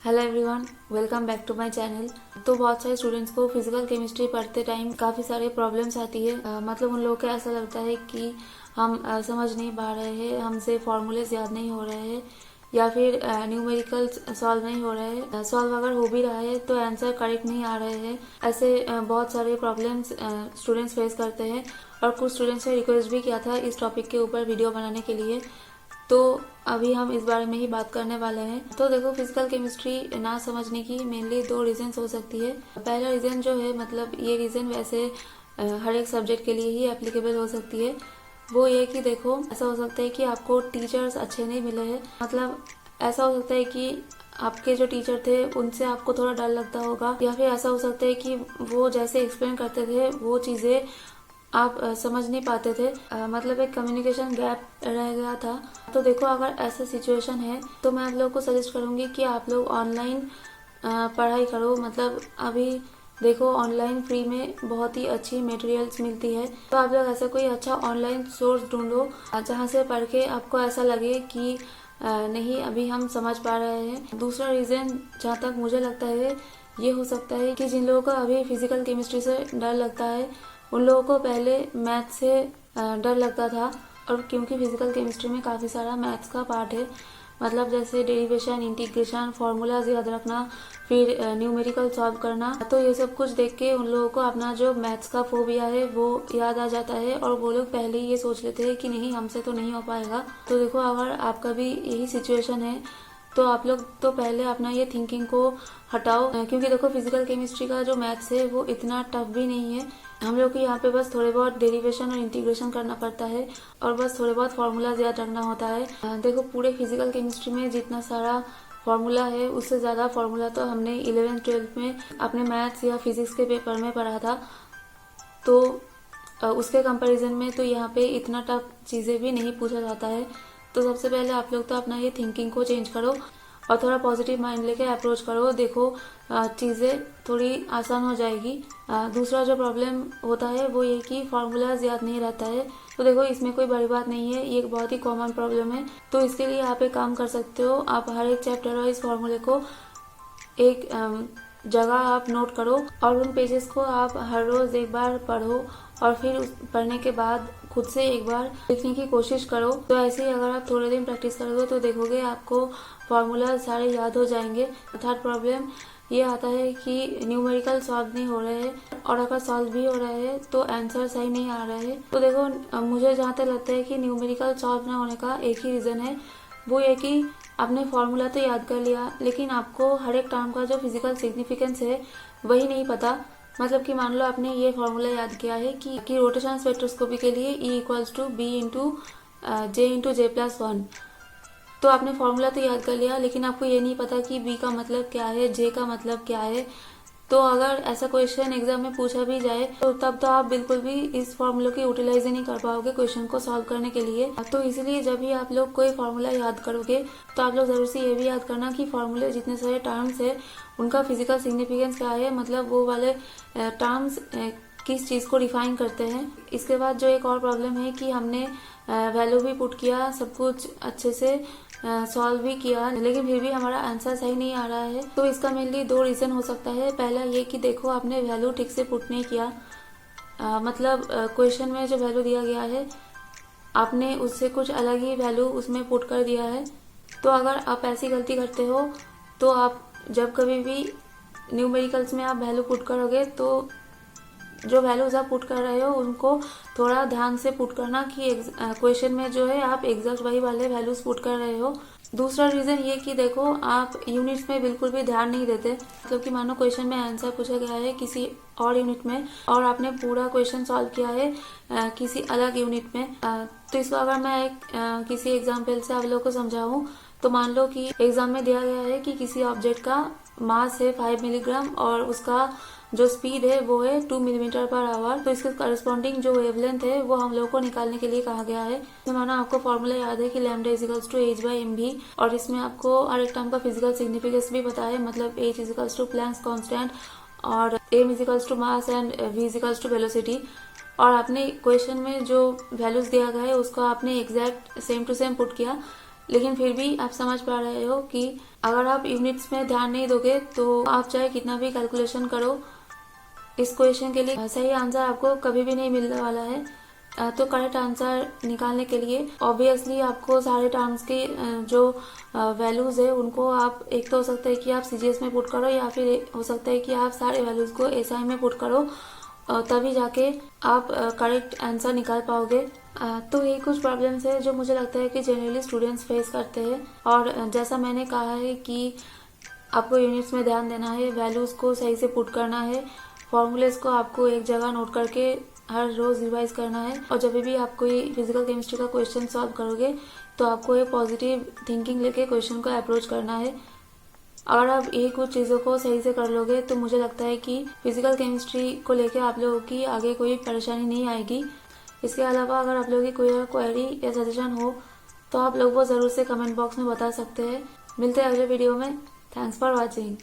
Hello everyone, welcome back to my channel. तो बहुत सारे स्टूडेंट्स को फिजिकल केमिस्ट्री पढ़ते टाइम काफ़ी सारे प्रॉब्लम्स आती है। मतलब उन लोगों को ऐसा लगता है कि हम समझ नहीं पा रहे हैं, हमसे फॉर्मूलेस याद नहीं हो रहे हैं या फिर न्यूमेरिकल्स सॉल्व नहीं हो रहे हैं। सॉल्व अगर हो भी रहा है तो आंसर करेक्ट नहीं आ रहे हैं। ऐसे बहुत सारे प्रॉब्लम्स स्टूडेंट्स फेस करते हैं और कुछ स्टूडेंट्स ने रिक्वेस्ट भी किया था इस टॉपिक के ऊपर वीडियो बनाने के लिए। तो अभी हम इस बारे में ही बात करने वाले हैं। तो देखो, फिजिकल केमिस्ट्री ना समझने की मेनली दो रीजन हो सकती है। पहला रीजन जो है, मतलब ये रीजन वैसे हर एक सब्जेक्ट के लिए ही एप्लीकेबल हो सकती है। वो ये कि देखो, ऐसा हो सकता है कि आपको टीचर्स अच्छे नहीं मिले हैं। मतलब ऐसा हो सकता है कि आपके जो टीचर थे उनसे आपको थोड़ा डर लगता होगा, या फिर ऐसा हो सकता है कि वो जैसे एक्सप्लेन करते थे वो चीजें आप समझ नहीं पाते थे। मतलब एक कम्युनिकेशन गैप रह गया था। तो देखो, अगर ऐसा सिचुएशन है तो मैं आप लोगों को सजेस्ट करूंगी कि आप लोग ऑनलाइन पढ़ाई करो। मतलब अभी देखो, ऑनलाइन फ्री में बहुत ही अच्छी मटेरियल्स मिलती है। तो आप लोग ऐसा कोई अच्छा ऑनलाइन सोर्स ढूंढो जहाँ से पढ़ के आपको ऐसा लगे कि नहीं, अभी हम समझ पा रहे हैं। दूसरा रीजन जहाँ तक मुझे लगता है, ये हो सकता है कि जिन लोगों को अभी फिजिकल केमिस्ट्री से डर लगता है उन लोगों को पहले मैथ से डर लगता था। और क्योंकि फिजिकल केमिस्ट्री में काफ़ी सारा मैथ्स का पार्ट है, मतलब जैसे डेरिवेशन, इंटीग्रेशन, फॉर्मूलाज याद रखना, फिर न्यूमेरिकल सॉल्व करना। तो ये सब कुछ देख के उन लोगों को अपना जो मैथ्स का फोबिया है वो याद आ जाता है और वो लोग पहले ही ये सोच लेते हैं कि नहीं, हमसे तो नहीं हो पाएगा। तो देखो, अगर आपका भी यही सिचुएशन है तो आप लोग तो पहले अपना ये थिंकिंग को हटाओ, क्योंकि देखो, फिजिकल केमिस्ट्री का जो मैथ्स है वो इतना टफ भी नहीं है। हम लोग को यहाँ पे बस थोड़े बहुत डेरिवेशन और इंटीग्रेशन करना पड़ता है और बस थोड़े बहुत फॉर्मूलाज याद रखना होता है। देखो, पूरे फिजिकल केमिस्ट्री में जितना सारा फॉर्मूला है उससे ज़्यादा फॉर्मूला तो हमने 11th-12th में अपने मैथ्स या फिजिक्स के पेपर में पढ़ा था। तो उसके कंपैरिजन में तो यहाँ पे इतना टफ चीज़ें भी नहीं पूछा जाता है। तो सबसे पहले आप लोग तो अपना ये थिंकिंग को चेंज करो और थोड़ा पॉजिटिव माइंड लेके अप्रोच करो। देखो, चीज़ें थोड़ी आसान हो जाएगी। दूसरा जो प्रॉब्लम होता है वो ये कि फार्मूलाज याद नहीं रहता है। तो देखो, इसमें कोई बड़ी बात नहीं है, ये एक बहुत ही कॉमन प्रॉब्लम है। तो इसके लिए आप एक काम कर सकते हो, आप हर एक चैप्टर वाइज फार्मूले को एक जगह आप नोट करो और उन पेजेस को आप हर रोज एक बार पढ़ो और फिर उस पढ़ने के बाद खुद से एक बार लिखने की कोशिश करो। तो ऐसे ही अगर आप थोड़े दिन प्रैक्टिस करोगे तो देखोगे आपको फॉर्मूला सारे याद हो जाएंगे। थर्ड प्रॉब्लम ये आता है कि न्यूमेरिकल सॉल्व नहीं हो रहे हैं, और अगर सॉल्व भी हो रहे हैं तो आंसर सही नहीं आ रहे हैं। तो देखो, मुझे जहाँ तक लगता है कि न्यूमेरिकल सॉल्व ना होने का एक ही रीज़न है, वो ये कि आपने फॉर्मूला तो याद कर लिया लेकिन आपको हर एक टर्म का जो फिजिकल सिग्निफिकेंस है वही नहीं पता। मतलब कि मान लो आपने ये फॉर्मूला याद किया है कि रोटेशन स्पेक्ट्रोस्कोपी के लिए E=B × J × J+1। तो आपने फॉर्मूला तो याद कर लिया लेकिन आपको ये नहीं पता कि बी का मतलब क्या है, जे का मतलब क्या है। तो अगर ऐसा क्वेश्चन एग्जाम में पूछा भी जाए तो तब तो आप बिल्कुल भी इस फॉर्मूले की यूटिलाइज ही नहीं कर पाओगे क्वेश्चन को सॉल्व करने के लिए। तो इसलिए जब भी आप लोग कोई फॉर्मूला याद करोगे तो आप लोग जरूर से ये भी याद करना कि फॉर्मूले जितने सारे टर्म्स है उनका फिजिकल सिग्निफिकेंस क्या है, मतलब वो वाले टर्म्स किस चीज को डिफाइन करते हैं। इसके बाद जो एक और प्रॉब्लम है कि हमने वैल्यू भी पुट किया, सब कुछ अच्छे से सॉल्व भी किया, लेकिन फिर भी हमारा आंसर सही नहीं आ रहा है। तो इसका मेनली दो रीजन हो सकता है। पहला ये कि देखो, आपने वैल्यू ठीक से पुट नहीं किया। मतलब क्वेश्चन में जो वैल्यू दिया गया है आपने उससे कुछ अलग ही वैल्यू उसमें पुट कर दिया है। तो अगर आप ऐसी गलती करते हो तो आप जब कभी भी न्यूमेरिकल्स में आप वैल्यू पुट करोगे तो जो वैल्यूज आप पुट कर रहे हो उनको थोड़ा ध्यान से पुट करना कि क्वेश्चन में जो है आप एग्जैक्ट वही वाले वैल्यूज पुट कर रहे हो। दूसरा रीजन ये कि देखो, आप यूनिट्स में बिल्कुल भी ध्यान नहीं देते। मतलब कि मानो क्वेश्चन में आंसर पूछा गया है किसी और यूनिट में और आपने पूरा क्वेश्चन सॉल्व किया है किसी अलग यूनिट में। तो इसको अगर मैं किसी एग्जाम्पल से आप लोगों को समझाऊं तो मान लो कि एग्जाम में दिया गया है कि किसी ऑब्जेक्ट का मास है 5 मिलीग्राम और उसका जो स्पीड है वो है 2 मीटर/आवर। तो इसके करस्पॉन्डिंग जो वेवलेंथ है वो हम लोग को निकालने के लिए कहा गया है। तो माना आपको फॉर्मूला याद है कि λ=h/mv, और इसमें आपको हर एक टर्म का फिजिकल सिग्निफिकेंस भी पता है, मतलब h=प्लैंक्स कांस्टेंट और m=मास एंड v=वेलोसिटी। और आपने क्वेश्चन में जो वैल्यूज दिया गया है उसको आपने exact same to same put किया, लेकिन फिर भी आप समझ पा रहे हो कि अगर आप यूनिट्स में ध्यान नहीं दोगे तो आप चाहे कितना भी कैलकुलेशन करो, इस क्वेश्चन के लिए सही आंसर आपको कभी भी नहीं मिलने वाला है। तो करेक्ट आंसर निकालने के लिए ऑब्वियसली आपको सारे टर्म्स के जो वैल्यूज है उनको आप, एक तो हो सकता है कि आप सीजीएस में पुट करो या फिर हो सकता है कि आप सारे वैल्यूज को एसआई में पुट करो, तभी जाके आप करेक्ट आंसर निकाल पाओगे। तो ये कुछ प्रॉब्लम्स है जो मुझे लगता है कि जनरली स्टूडेंट्स फेस करते हैं। और जैसा मैंने कहा है कि आपको यूनिट्स में ध्यान देना है, वैल्यूज को सही से पुट करना है, फॉर्मूलेस को आपको एक जगह नोट करके हर रोज रिवाइज करना है। और जब भी आप कोई फिजिकल केमिस्ट्री का क्वेश्चन सॉल्व करोगे तो आपको एक पॉजिटिव थिंकिंग लेके क्वेश्चन को अप्रोच करना है। अगर आप ये कुछ चीज़ों को सही से कर लोगे तो मुझे लगता है कि फिजिकल केमिस्ट्री को लेके आप लोगों की आगे कोई परेशानी नहीं आएगी। इसके अलावा अगर आप लोगों की कोई क्वेरी या सजेशन हो तो आप लोग वो ज़रूर से कमेंट बॉक्स में बता सकते हैं। मिलते हैं अगले वीडियो में। Thanks for watching.